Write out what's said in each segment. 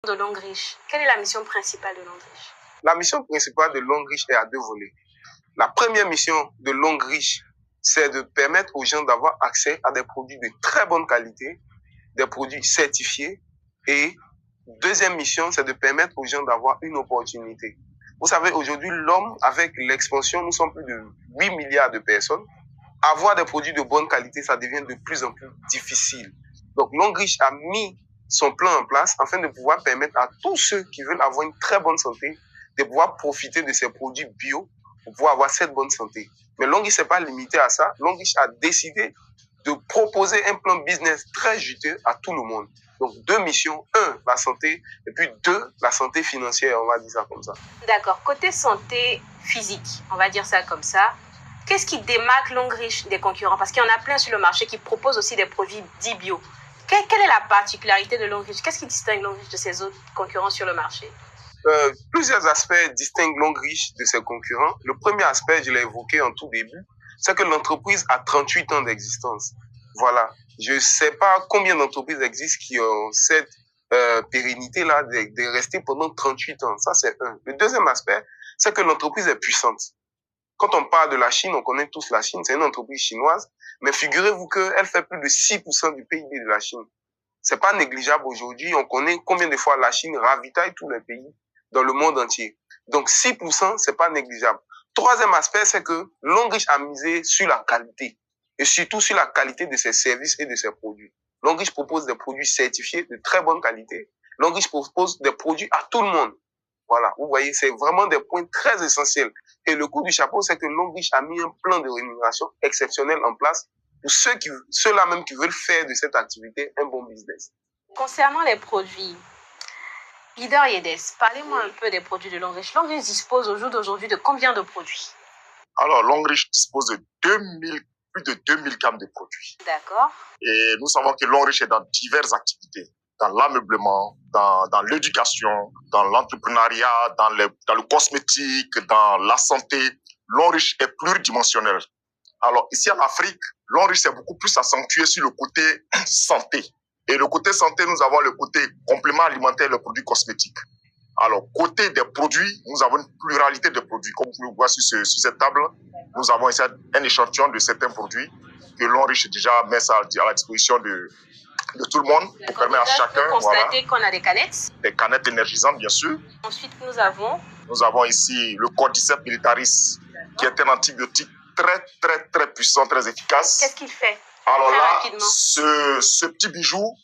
De Longrich, quelle est la mission principale de Longrich? La mission principale de Longrich est à deux volets. La première mission de Longrich, c'est de permettre aux gens d'avoir accès à des produits de très bonne qualité, des produits certifiés. Et deuxième mission, c'est de permettre aux gens d'avoir une opportunité. Vous savez, aujourd'hui, l'homme, avec l'expansion, nous sommes plus de 8 milliards de personnes. Avoir des produits de bonne qualité, ça devient de plus en plus difficile. Donc, Longrich a mis son plan en place afin de pouvoir permettre à tous ceux qui veulent avoir une très bonne santé de pouvoir profiter de ces produits bio pour pouvoir avoir cette bonne santé. Mais Longrich s'est pas limité à ça. Longrich a décidé de proposer un plan business très juteux à tout le monde. Donc, deux missions. Un, la santé. Et puis deux, la santé financière, on va dire ça comme ça. D'accord. Côté santé physique, on va dire ça comme ça. Qu'est-ce qui démarque Longrich des concurrents? Parce qu'il y en a plein sur le marché qui proposent aussi des produits dits bio. Quelle est la particularité de Longrich? Qu'est-ce qui distingue Longrich de ses autres concurrents sur le marché? Plusieurs aspects distinguent Longrich de ses concurrents. Le premier aspect, je l'ai évoqué en tout début, c'est que l'entreprise a 38 ans d'existence. Voilà. Je ne sais pas combien d'entreprises existent qui ont cette pérennité-là de rester pendant 38 ans. Ça, c'est un. Le deuxième aspect, c'est que l'entreprise est puissante. Quand on parle de la Chine, on connaît tous la Chine, c'est une entreprise chinoise, mais figurez-vous qu'elle fait plus de 6% du PIB de la Chine. C'est pas négligeable aujourd'hui. On connaît combien de fois la Chine ravitaille tous les pays dans le monde entier. Donc 6%, c'est pas négligeable. Troisième aspect, c'est que Longrich a misé sur la qualité et surtout sur la qualité de ses services et de ses produits. Longrich propose des produits certifiés de très bonne qualité. Longrich propose des produits à tout le monde. Voilà, vous voyez, c'est vraiment des points très essentiels. Et le coup du chapeau, c'est que Longrich a mis un plan de rémunération exceptionnel en place pour ceux-là même qui veulent faire de cette activité un bon business. Concernant les produits, Leader Yedes, parlez-moi un peu des produits de Longrich. Longrich dispose au jour d'aujourd'hui de combien de produits? Alors, Longrich dispose de plus de 2000 gammes de produits. D'accord. Et nous savons que Longrich est dans diverses activités, dans l'ameublement, dans l'éducation, dans l'entrepreneuriat, dans le cosmétique, dans la santé. Longrich est pluridimensionnel. Alors, ici en Afrique, Longrich s'est beaucoup plus accentué sur le côté santé. Et le côté santé, nous avons le côté complément alimentaire, le produit cosmétique. Alors, côté des produits, nous avons une pluralité de produits. Comme vous pouvez voir sur cette table, nous avons ici un échantillon de certains produits que Longrich déjà met ça à la disposition de tout le monde. On permet à chacun. On peut constater qu'on a des canettes. Des canettes énergisantes, bien sûr. Ensuite, nous avons ici le Cordyceps militaris, qui est un antibiotique très, très, très puissant, très efficace. Qu'est-ce qu'il fait? Alors là, ce petit bijou,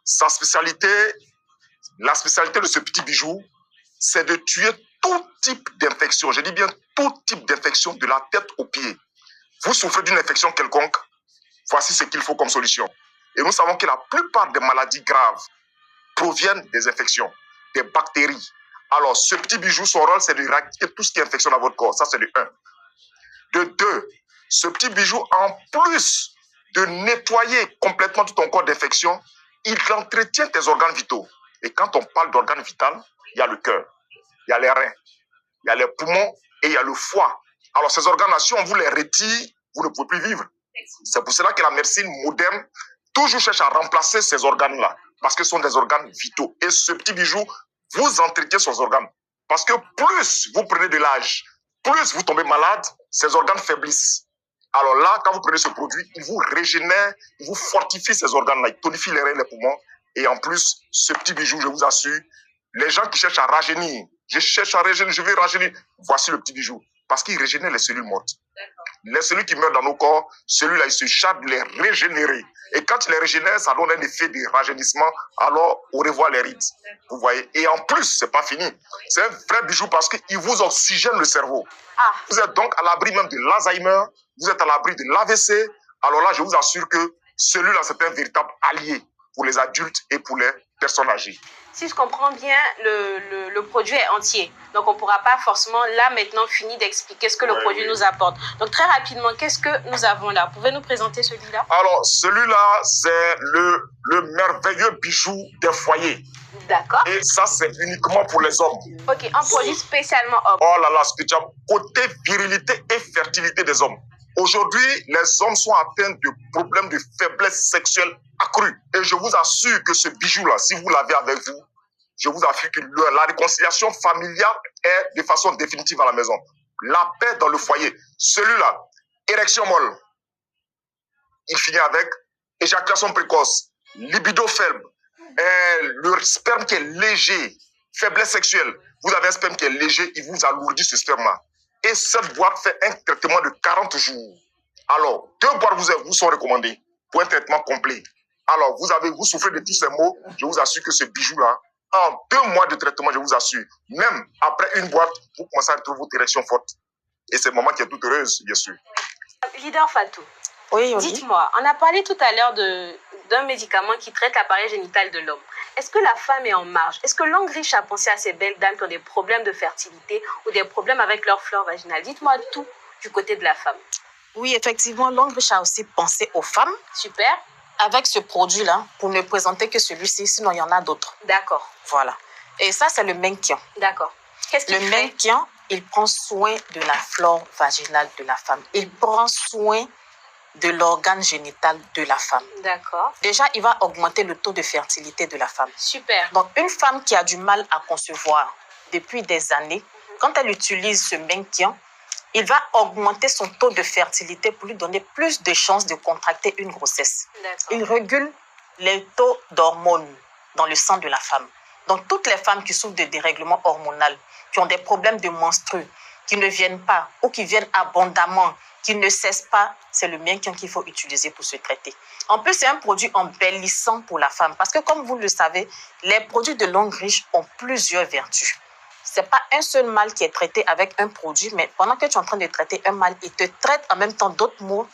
la spécialité de ce petit bijou, c'est de tuer tout type d'infection. Je dis bien tout type d'infection de la tête aux pieds. Vous souffrez d'une infection quelconque, voici ce qu'il faut comme solution. Et nous savons que la plupart des maladies graves proviennent des infections, des bactéries. Alors, ce petit bijou, son rôle, c'est de éradiquer tout ce qui est infection dans votre corps. Ça, c'est de 1. De 2, ce petit bijou, en plus de nettoyer complètement tout ton corps d'infection, il entretient tes organes vitaux. Et quand on parle d'organes vitaux, il y a le cœur, il y a les reins, il y a les poumons et il y a le foie. Alors ces organes-là, si on vous les retire, vous ne pouvez plus vivre. C'est pour cela que la médecine moderne toujours cherche à remplacer ces organes-là, parce que ce sont des organes vitaux. Et ce petit bijou, vous entretenez ces organes. Parce que plus vous prenez de l'âge, plus vous tombez malade, ces organes faiblissent. Alors là, quand vous prenez ce produit, il vous régénère, il vous fortifie ces organes-là, il tonifie les reins, les poumons. Et en plus, ce petit bijou, je vous assure, les gens qui cherchent à rajeunir, je vais rajeunir, voici le petit bijou. Parce qu'il régénère les cellules mortes. Les cellules qui meurent dans nos corps, celui-là, il se charge de les régénérer. Et quand il les régénère, ça donne un effet de rajeunissement. Alors, au revoir les rides. Vous voyez. Et en plus, c'est pas fini. C'est un vrai bijou parce qu'il vous oxygène le cerveau. Vous êtes donc à l'abri même de l'Alzheimer. Vous êtes à l'abri de l'AVC. Alors là, je vous assure que celui-là, c'est un véritable allié pour les adultes et pour les personnes âgées. Si je comprends bien, le produit est entier. Donc, on ne pourra pas forcément, là, maintenant, finir d'expliquer ce que le produit nous apporte. Donc, très rapidement, qu'est-ce que nous avons là? Pouvez-nous présenter celui-là? Alors, celui-là, c'est le merveilleux bijou des foyers. D'accord. Et ça, c'est uniquement pour les hommes. Ok, un produit spécialement homme. Oh là là, spécial. Côté virilité et fertilité des hommes. Aujourd'hui, les hommes sont atteints de problèmes de faiblesse sexuelle accrue. Et je vous assure que ce bijou-là, si vous l'avez avec vous, je vous affirme que la réconciliation familiale est de façon définitive à la maison. La paix dans le foyer. Celui-là, érection molle, il finit avec éjaculation précoce, libido faible, le sperme qui est léger, faiblesse sexuelle. Vous avez un sperme qui est léger, il vous alourdit ce sperme-là. Et cette boîte fait un traitement de 40 jours. Alors, 2 boîtes vous sont recommandées pour un traitement complet. Alors, vous souffrez de tous ces maux, je vous assure que ce bijou-là, en 2 mois de traitement, je vous assure, même après 1 boîte, vous commencez à retrouver votre érection forte. Et c'est maman qui est toute heureuse, bien sûr. Leader Fatou, oui, dites-moi, on a parlé tout à l'heure d'un médicament qui traite l'appareil génital de l'homme. Est-ce que la femme est en marge? Est-ce que Langue Riche a pensé à ces belles dames qui ont des problèmes de fertilité ou des problèmes avec leur flore vaginale? Dites-moi tout du côté de la femme. Oui, effectivement, Langue Riche a aussi pensé aux femmes. Super. Avec ce produit-là, pour ne présenter que celui-ci, sinon il y en a d'autres. D'accord. Voilà. Et ça, c'est le Menkian. D'accord. Qu'est-ce qu'il fait? Le Menkian, il prend soin de la flore vaginale de la femme. Il prend soin de l'organe génital de la femme. D'accord. Déjà, il va augmenter le taux de fertilité de la femme. Super. Donc, une femme qui a du mal à concevoir depuis des années, quand elle utilise ce Menkian, il va augmenter son taux de fertilité pour lui donner plus de chances de contracter une grossesse. Il régule les taux d'hormones dans le sang de la femme. Donc, toutes les femmes qui souffrent de dérèglement hormonal, qui ont des problèmes de menstrues, qui ne viennent pas ou qui viennent abondamment, qui ne cessent pas, c'est le Menkian qu'il faut utiliser pour se traiter. En plus, c'est un produit embellissant pour la femme parce que, comme vous le savez, les produits de Langue Riche ont plusieurs vertus. Ce n'est pas un seul mal qui est traité avec un produit, mais pendant que tu es en train de traiter un mal, il te traite en même temps d'autres maux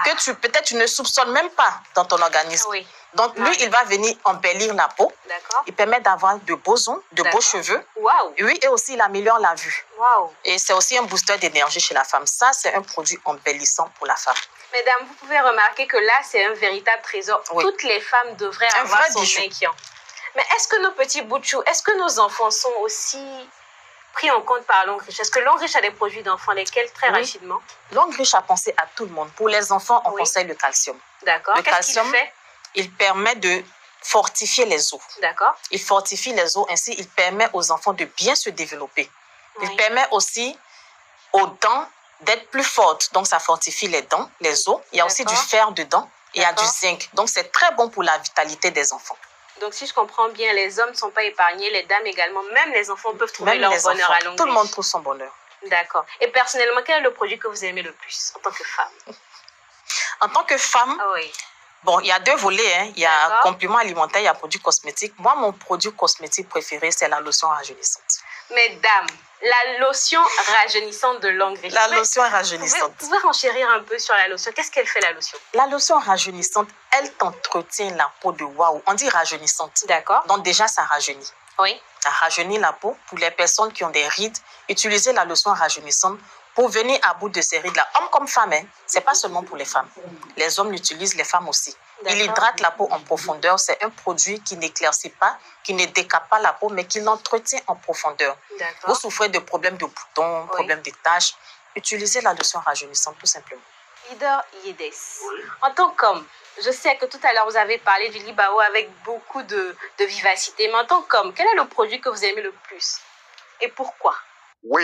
que peut-être tu ne soupçonnes même pas dans ton organisme. Oui. Donc, lui, il va venir embellir la peau. D'accord. Il permet d'avoir de beaux ongles, de beaux cheveux. Waouh. Oui, et aussi, il améliore la vue. Waouh. Et c'est aussi un booster d'énergie chez la femme. Ça, c'est un produit embellissant pour la femme. Mesdames, vous pouvez remarquer que là, c'est un véritable trésor. Oui. Toutes les femmes devraient avoir son Menkian. Mais est-ce que nos petits bouts de chou, est-ce que nos enfants sont aussi pris en compte par Langue Riche? Est-ce que Langue Riche a des produits d'enfants, lesquels très rapidement? Langue Riche a pensé à tout le monde. Pour les enfants, on conseille le calcium. D'accord. Qu'est-ce qu'il fait? Il permet de fortifier les os. D'accord. Il fortifie les os, ainsi il permet aux enfants de bien se développer. Il permet aussi aux dents d'être plus fortes. Donc ça fortifie les dents, les os. Il y a aussi du fer dedans. Il y a du zinc. Donc c'est très bon pour la vitalité des enfants. Donc si je comprends bien, les hommes ne sont pas épargnés, les dames également, même les enfants peuvent trouver leur bonheur à Langue Riche. Tout le monde trouve son bonheur. D'accord. Et personnellement, quel est le produit que vous aimez le plus en tant que femme? En tant que femme, oui. Bon, il y a 2 volets. Hein. Il y a compléments alimentaires, il y a produits cosmétiques. Moi, mon produit cosmétique préféré, c'est la lotion rajeunissante. Mesdames, la lotion rajeunissante de Langue Riche. La lotion rajeunissante. Vous pouvez renchérir un peu sur la lotion. Qu'est-ce qu'elle fait, la lotion? La lotion rajeunissante, elle t'entretient la peau de waouh. On dit rajeunissante. D'accord. Donc déjà, ça rajeunit. Oui. Ça rajeunit la peau. Pour les personnes qui ont des rides, utilisez la lotion rajeunissante pour venir à bout de ces rides-là. Hommes comme femmes, hein. Ce n'est pas seulement pour les femmes. Les hommes l'utilisent, les femmes aussi. Il hydrate la peau en profondeur. C'est un produit qui n'éclaircit pas, qui ne décape pas la peau, mais qui l'entretient en profondeur. Vous souffrez de problèmes de boutons, problèmes de taches. Utilisez la lotion rajeunissante, tout simplement. Leader Yedes, en tant qu'homme, je sais que tout à l'heure, vous avez parlé du Libao avec beaucoup de vivacité, mais en tant qu'homme, quel est le produit que vous aimez le plus? Et pourquoi? Oui,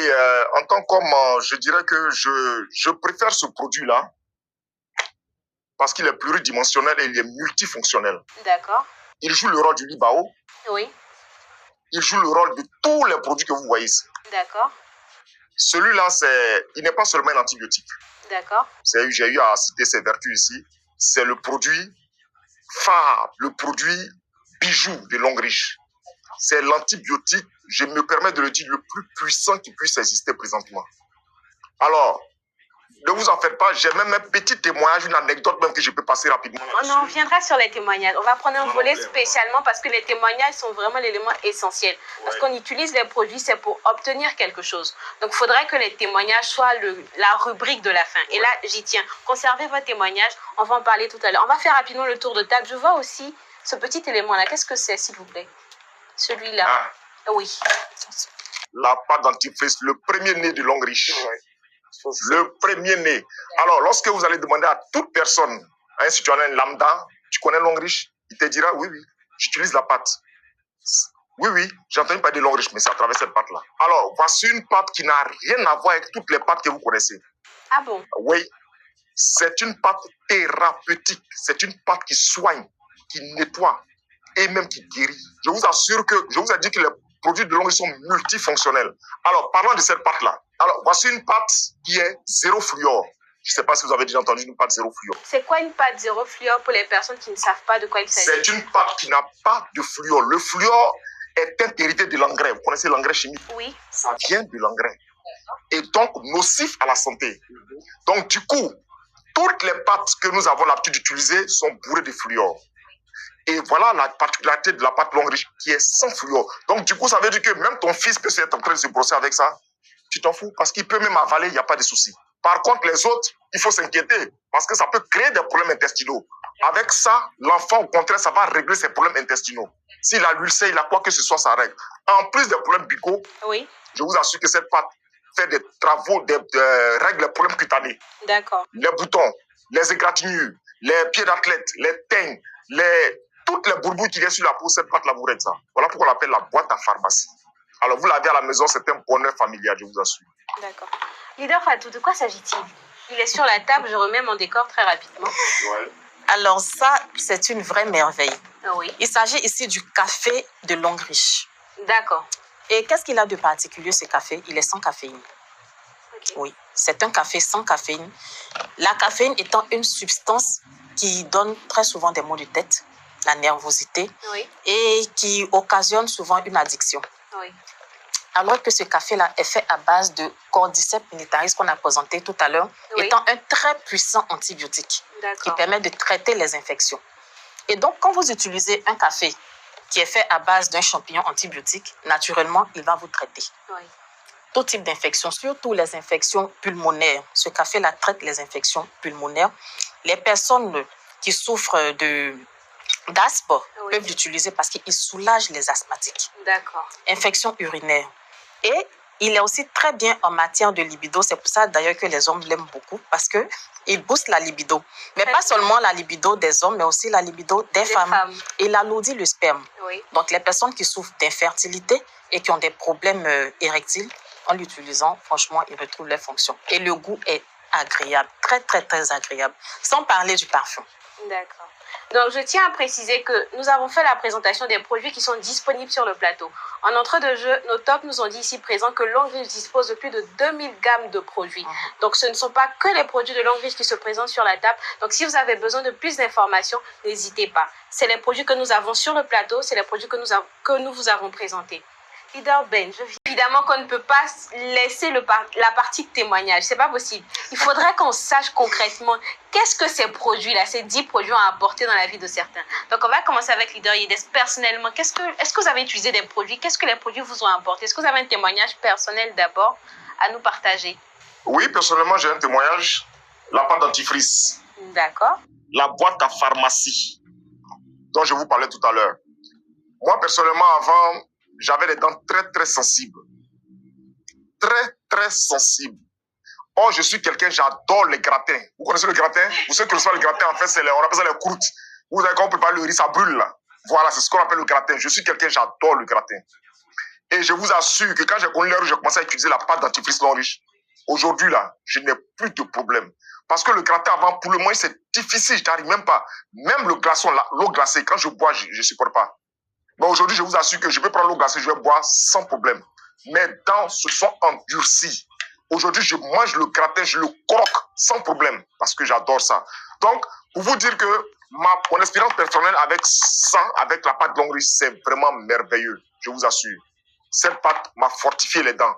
en tant qu'homme, je dirais que je préfère ce produit-là parce qu'il est pluridimensionnel et il est multifonctionnel. D'accord. Il joue le rôle du Libao. Oui. Il joue le rôle de tous les produits que vous voyez ici. D'accord. Celui-là, il n'est pas seulement un antibiotique. D'accord. J'ai eu à citer ses vertus ici. C'est le produit phare, le produit bijou de Langue Riche. C'est l'antibiotique, je me permets de le dire, le plus puissant qui puisse exister présentement. Alors, ne vous en faites pas, j'ai même un petit témoignage, une anecdote même que je peux passer rapidement. On en reviendra sur les témoignages. On va prendre un volet spécialement parce que les témoignages sont vraiment l'élément essentiel. Parce qu'on utilise les produits, c'est pour obtenir quelque chose. Donc, il faudrait que les témoignages soient la rubrique de la fin. Et là, j'y tiens. Conservez votre témoignage, on va en parler tout à l'heure. On va faire rapidement le tour de table. Je vois aussi ce petit élément-là. Qu'est-ce que c'est, s'il vous plaît? Celui-là. Ah. Oui. La pâte dentifrice, le premier né de Langue Riche. Le premier né. Alors, lorsque vous allez demander à toute personne, un citoyen lambda, tu connais Langue Riche? Il te dira, oui, j'utilise la pâte. Oui, oui, j'ai entendu parler de longue riche, mais c'est à travers cette pâte-là. Alors, voici une pâte qui n'a rien à voir avec toutes les pâtes que vous connaissez. Ah bon? Oui, c'est une pâte thérapeutique. C'est une pâte qui soigne, qui nettoie et même qui guérit. Je vous assure que, je vous ai dit que les produits de longue riche sont multifonctionnels. Alors, parlons de cette pâte-là. Alors, voici une pâte qui est zéro fluor. Je ne sais pas si vous avez déjà entendu une pâte zéro fluor. C'est quoi une pâte zéro fluor pour les personnes qui ne savent pas de quoi il s'agit? C'est une pâte qui n'a pas de fluor. Le fluor est un dérivé de l'engrais. Vous connaissez l'engrais chimique? Oui. Ça vient de l'engrais. Et donc, nocif à la santé. Donc, du coup, toutes les pâtes que nous avons l'habitude d'utiliser sont bourrées de fluor. Et voilà la particularité de la pâte longue riche qui est sans fluor. Donc, du coup, ça veut dire que même ton fils peut être en train de se brosser avec ça. Tu t'en fous parce qu'il peut même avaler, il n'y a pas de souci. Par contre, les autres, il faut s'inquiéter parce que ça peut créer des problèmes intestinaux. Avec ça, l'enfant, au contraire, ça va régler ses problèmes intestinaux. S'il a l'ulcère, il a quoi que ce soit, ça règle. En plus des problèmes buccaux, oui, je vous assure que cette pâte fait des travaux, règle les problèmes cutanés. D'accord. Les boutons, les égratignures, les pieds d'athlète, les teignes, toutes les bourbouilles qui viennent sur la peau, cette pâte-là vous règle ça. Voilà pourquoi on l'appelle la boîte à pharmacie. Alors, vous l'avez à la maison, c'est un bonheur familial, je vous assure. D'accord. Leader Fatou, de quoi s'agit-il? Il est sur la table, je remets mon décor très rapidement. Ouais. Alors ça, c'est une vraie merveille. Oui. Il s'agit ici du café de longue riche. D'accord. Et qu'est-ce qu'il a de particulier, ce café? Il est sans caféine. Okay. Oui, c'est un café sans caféine. La caféine étant une substance qui donne très souvent des maux de tête, la nervosité, oui, et qui occasionne souvent une addiction. Oui. Alors que ce café-là est fait à base de Cordyceps militaris qu'on a présenté tout à l'heure, oui, étant un très puissant antibiotique qui d'accord, permet de traiter les infections. Et donc, quand vous utilisez un café qui est fait à base d'un champignon antibiotique, naturellement, il va vous traiter. oui, Tout type d'infection, surtout les infections pulmonaires. Ce café-là traite les infections pulmonaires. Les personnes qui souffrent d'asthme oui, peuvent l'utiliser parce qu'il soulage les asthmatiques. d'accord, Infection urinaire. Et il est aussi très bien en matière de libido. C'est pour ça d'ailleurs que les hommes l'aiment beaucoup parce qu'il booste la libido. Mais pas seulement la libido des hommes, mais aussi la libido des femmes. Il alourdit le sperme. Oui. Donc les personnes qui souffrent d'infertilité et qui ont des problèmes érectiles, en l'utilisant, franchement, ils retrouvent leur fonction. Et le goût est agréable, très, très, très agréable. Sans parler du parfum. D'accord. Donc, je tiens à préciser que nous avons fait la présentation des produits qui sont disponibles sur le plateau. En entrée de jeu, nos tops nous ont dit ici présents que Longue Riche dispose de plus de 2000 gammes de produits. Donc, ce ne sont pas que les produits de Longue Riche qui se présentent sur la table. Donc, si vous avez besoin de plus d'informations, n'hésitez pas. C'est les produits que nous avons sur le plateau, c'est les produits que nous vous avons présentés. Leader Ben, évidemment qu'on ne peut pas laisser la partie témoignage, c'est pas possible. Il faudrait qu'on sache concrètement qu'est-ce que ces produits-là, ces 10 produits ont apporté dans la vie de certains. Donc on va commencer avec Leader Yedes. Personnellement, est-ce que vous avez utilisé des produits? Qu'est-ce que les produits vous ont apporté? Est-ce que vous avez un témoignage personnel d'abord à nous partager? Oui, personnellement, j'ai un témoignage. La pâte dentifrice. D'accord. La boîte à pharmacie dont je vous parlais tout à l'heure. Moi, personnellement, avant, j'avais les dents très, très sensibles. Très, très sensibles. Or, je suis quelqu'un, j'adore les gratins. Vous connaissez le gratin? Vous savez que le gratin, en fait, on appelle ça les croûtes. Vous savez, quand on prépare le riz, ça brûle, là. Voilà, c'est ce qu'on appelle le gratin. Je suis quelqu'un, j'adore le gratin. Et je vous assure que quand j'ai connu l'heure où j'ai commencé à utiliser la pâte dentifrice Longue Riche, aujourd'hui, là, je n'ai plus de problème. Parce que le gratin, avant, pour le moins, c'est difficile, je n'arrive même pas. Même le glaçon, l'eau glacée, quand je bois, je ne supporte pas. Mais aujourd'hui, je vous assure que je peux prendre l'eau glacée, je vais boire sans problème. Mes dents se sont endurcies. Aujourd'hui, je mange le gratin, je le croque sans problème parce que j'adore ça. Donc, pour vous dire que mon expérience personnelle avec ça, avec la pâte Longue Riche, c'est vraiment merveilleux. Je vous assure. Cette pâte m'a fortifié les dents.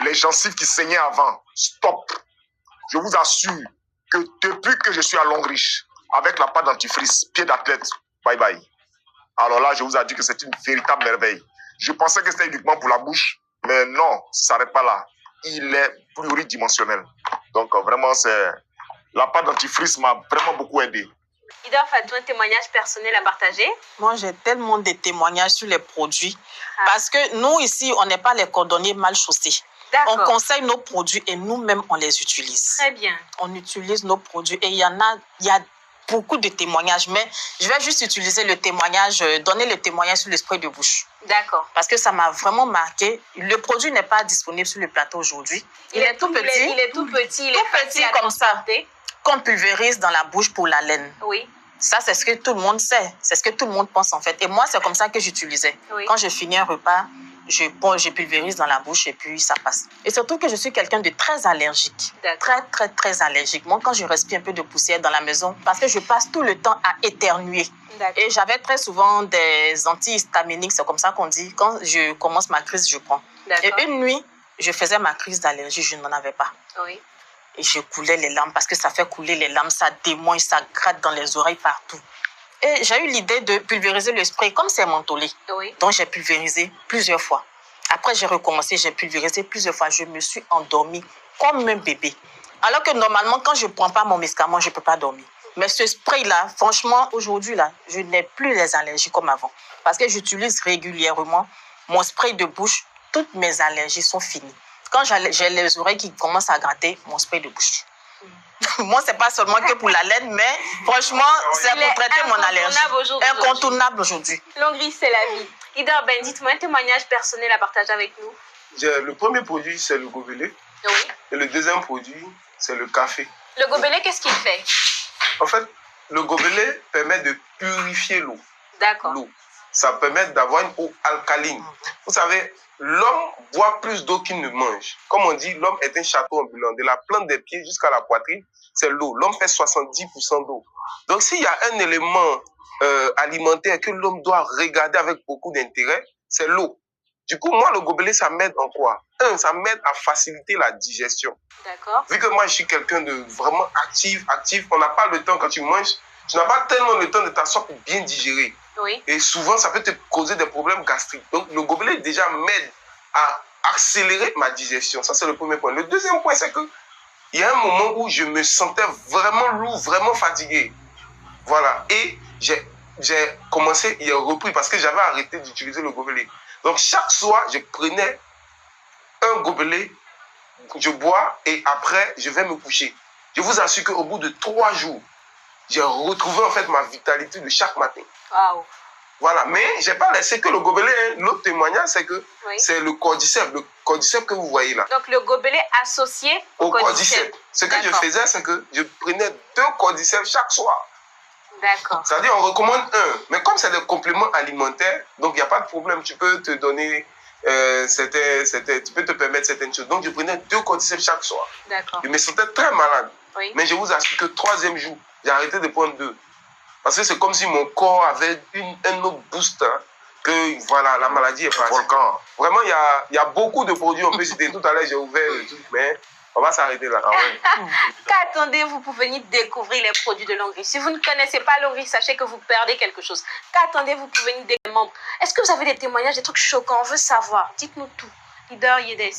Les gencives qui saignaient avant, stop. Je vous assure que depuis que je suis à Longue Riche, avec la pâte dentifrice, pied d'athlète, bye bye. Alors là, je vous ai dit que c'est une véritable merveille. Je pensais que c'était uniquement pour la bouche, mais non, ça ne s'arrête pas là. Il est pluridimensionnel. Donc vraiment, la pâte dentifrice m'a vraiment beaucoup aidé. Leader Fatou, un témoignage personnel à partager? Moi, j'ai tellement de témoignages sur les produits. Parce que nous, ici, on n'est pas les cordonniers mal chaussés. On conseille nos produits et nous-mêmes, on les utilise. Très bien. On utilise nos produits et il y a beaucoup de témoignages, mais je vais juste utiliser le témoignage, donner le témoignage sur le spray de bouche. D'accord. Parce que ça m'a vraiment marqué. Le produit n'est pas disponible sur le plateau aujourd'hui. Il est tout petit. Il est tout petit. Il est facile à comme ça. Qu'on pulvérise dans la bouche pour la laine. Oui. Ça, c'est ce que tout le monde sait. C'est ce que tout le monde pense en fait. Et moi, c'est comme ça que j'utilisais. Oui. Quand je finis un repas, je pulvérise dans la bouche et puis ça passe. Et surtout que je suis quelqu'un de très allergique. Très allergique. Moi, quand je respire un peu de poussière dans la maison, parce que je passe tout le temps à éternuer. Et j'avais très souvent des antihistaminiques, c'est comme ça qu'on dit. Quand je commence ma crise, je prends. Et une nuit, je faisais ma crise d'allergie, je n'en avais pas. Oui. Et je coulais les larmes parce que ça fait couler les larmes, ça démogne, ça gratte dans les oreilles partout. Et j'ai eu l'idée de pulvériser le spray comme c'est mentholé. Oui. Donc j'ai pulvérisé plusieurs fois. Après j'ai recommencé, j'ai pulvérisé plusieurs fois. Je me suis endormie comme un bébé. Alors que normalement, quand je ne prends pas mon médicament, je ne peux pas dormir. Mais ce spray-là, franchement, aujourd'hui, là, je n'ai plus les allergies comme avant. Parce que j'utilise régulièrement mon spray de bouche. Toutes mes allergies sont finies. Quand j'ai les oreilles qui commencent à gratter, mon spray de bouche. Moi, ce n'est pas seulement que pour la laine, mais franchement, c'est pour traiter mon allergie. Incontournable aujourd'hui. Longriche, c'est la vie. Ida Ben, dites-moi un témoignage personnel à partager avec nous. Le premier produit, c'est le gobelet. Oui. Et le deuxième produit, c'est le café. Le gobelet, qu'est-ce qu'il fait? En fait, le gobelet permet de purifier l'eau. D'accord. L'eau. Ça permet d'avoir une eau alcaline. Vous savez, l'homme boit plus d'eau qu'il ne mange. Comme on dit, l'homme est un château ambulant. De la plante des pieds jusqu'à la poitrine, c'est l'eau. L'homme fait 70% d'eau. Donc, s'il y a un élément alimentaire que l'homme doit regarder avec beaucoup d'intérêt, c'est l'eau. Du coup, moi, le gobelet, ça m'aide en quoi? Ça m'aide à faciliter la digestion. D'accord. Vu que moi, je suis quelqu'un de vraiment actif, on n'a pas le temps quand tu manges, tu n'as pas tellement le temps de t'asseoir pour bien digérer. Oui. Et souvent, ça peut te causer des problèmes gastriques. Donc, le gobelet, déjà, m'aide à accélérer ma digestion. Ça, c'est le premier point. Le deuxième point, c'est que il y a un moment où je me sentais vraiment lourd, vraiment fatigué. Voilà. Et j'ai commencé, il a repris parce que j'avais arrêté d'utiliser le gobelet. Donc, chaque soir, je prenais un gobelet, je bois et après, je vais me coucher. Je vous assure qu'au bout de 3 jours, j'ai retrouvé en fait ma vitalité de chaque matin. Wow. Voilà, mais je n'ai pas laissé que le gobelet. Hein. L'autre témoignage, c'est que c'est le cordyceps que vous voyez là. Donc, le gobelet associé au cordyceps. Ce que je faisais, c'est que je prenais 2 cordyceps chaque soir. D'accord. C'est-à-dire, on recommande un. Mais comme c'est des compléments alimentaires, donc il n'y a pas de problème. Tu peux te donner, tu peux te permettre certaines choses. Donc, je prenais 2 cordyceps chaque soir. D'accord. Je me sentais très malade. Oui. Mais je vous assure que 3e jour, j'ai arrêté de prendre 2. Parce que c'est comme si mon corps avait un autre boost. Hein, que voilà, la maladie est partie. Volcan. Vraiment, il y a beaucoup de produits. On peut citer. Tout à l'heure, j'ai ouvert le truc, mais on va s'arrêter là. Qu'attendez-vous pour venir découvrir les produits de Longriche? Si vous ne connaissez pas Longriche, sachez que vous perdez quelque chose. Qu'attendez-vous pour venir découvrir les membres? Est-ce que vous avez des témoignages, des trucs choquants? On veut savoir. Dites-nous tout. Leader Yedes.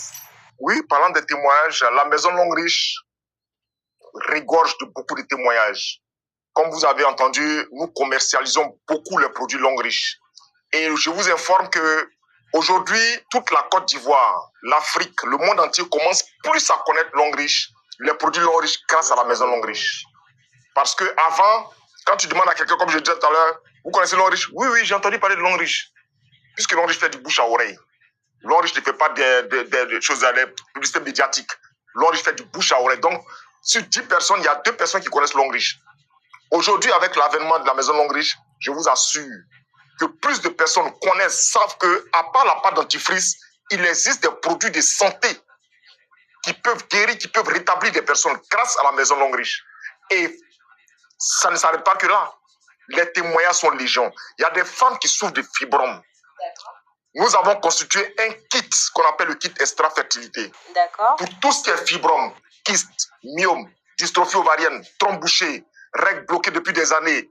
Oui, parlant des témoignages, la maison Longriche regorge de beaucoup de témoignages. Comme vous avez entendu, nous commercialisons beaucoup les produits Longriche. Et je vous informe que aujourd'hui, toute la Côte d'Ivoire, l'Afrique, le monde entier commence plus à connaître Longriche, les produits Longriche grâce à la maison Longriche. Parce que avant, quand tu demandes à quelqu'un, comme je disais tout à l'heure, vous connaissez Longriche? Oui, j'ai entendu parler de Longriche. Puisque Longriche fait du bouche à oreille. Longriche ne fait pas des choses, des publicités médiatiques. Longriche fait du bouche à oreille. Donc, sur 10 personnes, il y a 2 personnes qui connaissent Longriche. Aujourd'hui, avec l'avènement de la maison Longriche, je vous assure que plus de personnes connaissent, savent qu'à part la pâte dentifrice, il existe des produits de santé qui peuvent guérir, qui peuvent rétablir des personnes grâce à la maison Longriche. Et ça ne s'arrête pas que là. Les témoignages sont légion. Il y a des femmes qui souffrent de fibromes. Nous avons constitué un kit qu'on appelle le kit extra fertilité. D'accord. Pour tout ce qui est fibromes, kystes, myomes, dystrophie ovarienne, trompe bouchée, règles bloquées depuis des années,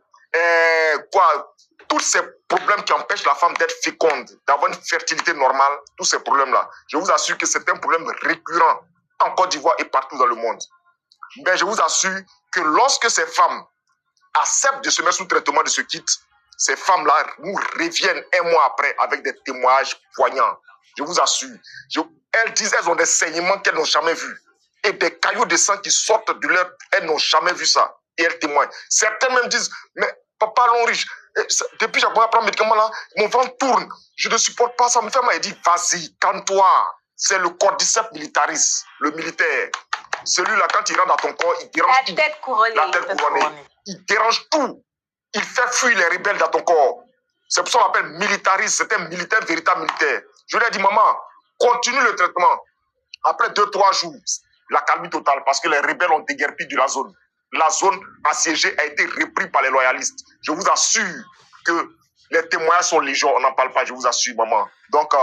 tous ces problèmes qui empêchent la femme d'être féconde, d'avoir une fertilité normale, tous ces problèmes-là, je vous assure que c'est un problème récurrent en Côte d'Ivoire et partout dans le monde. Mais je vous assure que lorsque ces femmes acceptent de se mettre sous traitement de ce kit, ces femmes-là nous reviennent un mois après avec des témoignages poignants. Je vous assure. Elles disent qu'elles ont des saignements qu'elles n'ont jamais vus. Et des caillots de sang qui sortent de leur... Elles n'ont jamais vu ça. et elle témoigne. Certaines même disent, mais papa Longriche, depuis que j'ai commencé à prendre médicaments là, mon ventre tourne, je ne supporte pas ça, me fait mal. Il dit, vas-y, calme-toi. C'est le cordyceps militaris, le militaire. Celui-là, quand il rentre dans ton corps, il dérange tout. La tête couronnée. La tête couronnée. Il dérange tout. Il fait fuir les rebelles dans ton corps. C'est pour ça qu'on l'appelle militariste. C'est un militaire, véritable militaire. Je lui ai dit, maman, continue le traitement. Après 2-3 jours, la calmie totale, parce que les rebelles ont déguerpi de la zone. La zone assiégée a été reprise par les loyalistes. Je vous assure que les témoignages sont légion. On n'en parle pas, je vous assure, maman. Donc,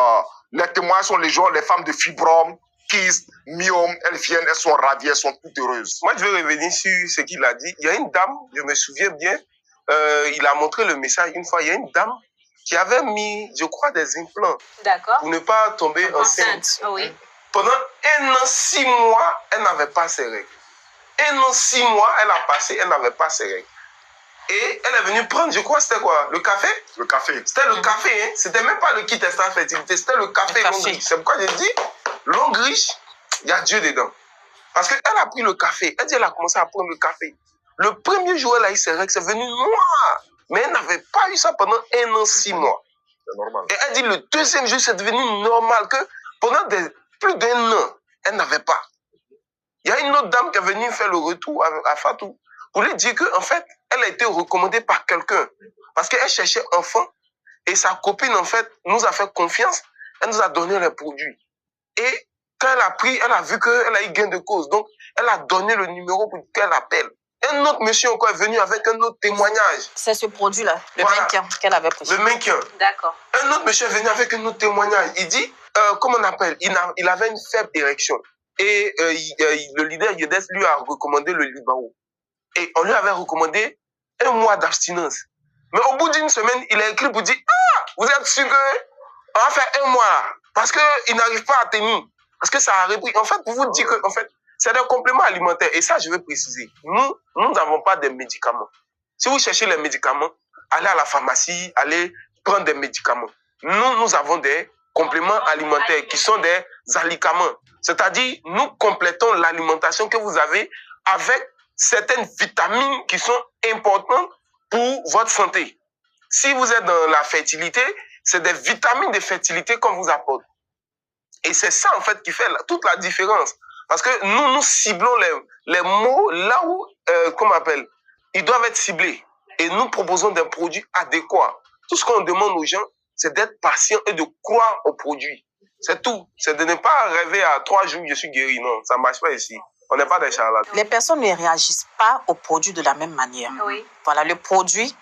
les témoignages sont légion. Les femmes de fibrome, kyste, myome, elles viennent, elles sont ravies, elles sont toutes heureuses. Moi, je vais revenir sur ce qu'il a dit. Il y a une dame, je me souviens bien, il a montré le message une fois. Il y a une dame qui avait mis, je crois, des implants. D'accord. Pour ne pas tomber enceinte. Oui. Pendant 1 an, 6 mois, elle n'avait pas ses règles. 1 an, 6 mois, elle a passé, elle n'avait pas ses règles. Et elle est venue prendre, je crois, c'était quoi? Le café? Le café. C'était le café, hein? C'était même pas le kit extra fertilité, c'était le café Longriche. C'est pourquoi j'ai dit, Longriche, il y a Dieu dedans. Parce qu'elle a pris le café. Elle dit, elle a commencé à prendre le café. Le premier jour, elle a eu ses règles, c'est venu noir. Mais elle n'avait pas eu ça pendant 1 an, 6 mois. C'est normal. Et elle dit, le deuxième jour, c'est devenu normal que pendant plus d'1 an, elle n'avait pas. Il y a une autre dame qui est venue faire le retour à Fatou pour lui dire qu'en fait, elle a été recommandée par quelqu'un parce qu'elle cherchait enfant et sa copine, en fait, nous a fait confiance. Elle nous a donné les produits. Et quand elle a pris, elle a vu qu'elle a eu gain de cause. Donc, elle a donné le numéro pour qu'elle appelle. Un autre monsieur encore est venu avec un autre témoignage. C'est ce produit-là, le Voilà. maintien qu'elle avait pris. Le maintien. D'accord. Un autre monsieur est venu avec un autre témoignage. Il dit, comment on appelle, il avait une faible érection. Et le leader Yedes lui a recommandé le Libao. Et on lui avait recommandé 1 mois d'abstinence. Mais au bout d'1 semaine, il a écrit pour dire, ah, vous êtes sûr qu'on va faire 1 mois là? Parce qu'il n'arrive pas à tenir. Parce que ça a repris. En fait, pour vous dire que, en fait, c'est des compléments alimentaires. Et ça, je vais préciser. Nous n'avons pas de médicaments. Si vous cherchez les médicaments, allez à la pharmacie, allez prendre des médicaments. Nous avons des compléments alimentaires qui sont des alicaments. C'est-à-dire, nous complétons l'alimentation que vous avez avec certaines vitamines qui sont importantes pour votre santé. Si vous êtes dans la fertilité, c'est des vitamines de fertilité qu'on vous apporte. Et c'est ça, en fait, qui fait toute la différence. Parce que nous ciblons les mots là où, comment on appelle, ils doivent être ciblés. Et nous proposons des produits adéquats. Tout ce qu'on demande aux gens, c'est d'être patient et de croire aux produits. C'est tout. C'est de ne pas rêver à 3 jours, je suis guéri. Non, ça ne marche pas ici. On n'est pas des charlatans. Les personnes ne réagissent pas au produit de la même manière. Oui. Voilà, le produit,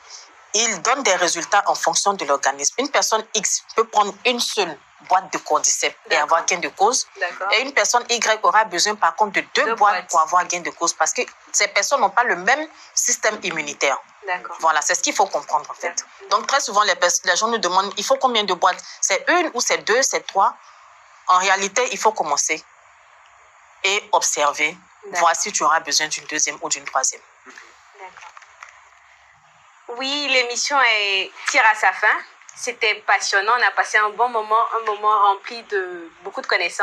il donne des résultats en fonction de l'organisme. Une personne X peut prendre une seule boîte de cordyceps et avoir gain de cause. Et une personne Y aura besoin par contre de 2 boîtes pour avoir gain de cause parce que ces personnes n'ont pas le même système immunitaire. Voilà, c'est ce qu'il faut comprendre en fait. Donc très souvent, les gens nous demandent, il faut combien de boîtes? C'est 1 ou c'est 2, c'est 3? En réalité, il faut commencer et observer, voir si tu auras besoin d'une 2e ou d'une 3e. Oui, l'émission tire à sa fin. C'était passionnant. On a passé un bon moment, un moment rempli de beaucoup de connaissances.